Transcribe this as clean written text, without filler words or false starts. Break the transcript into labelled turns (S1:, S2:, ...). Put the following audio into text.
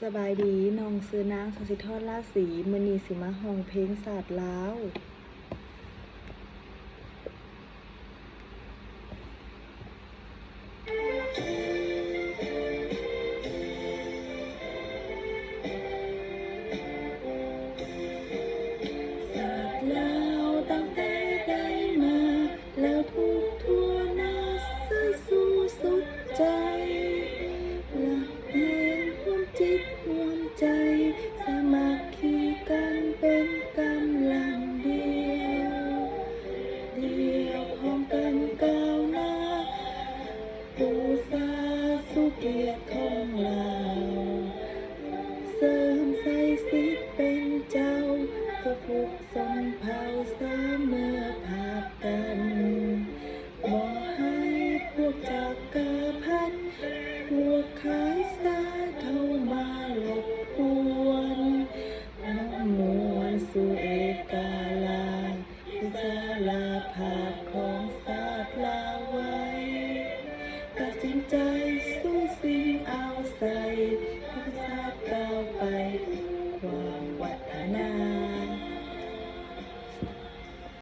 S1: สบายดีน้องซื้อนางสศิธรราชศรีมื้อนี้สิมาร้องเพลงศาสตร์ลาวศาสตร์ลาวตั้งแต่ได้มาแล้วทุกทั่วหน้าใส่สู่สุดใจรักเพลงร่วมจิตร่วมใจสามัคคีกันเป็นกำลังเดียวพร้อมกันก้าวหน้าปูซาสู่เกียรติของเราเสริมใส่สิทธิ์เป็นเจ้าทุกสนเผ่าสามอภาพกันบ่ให้พวกจักรพรรดิพวกขายสาเข้ามารบกวนน้อมนวลสู่เอกา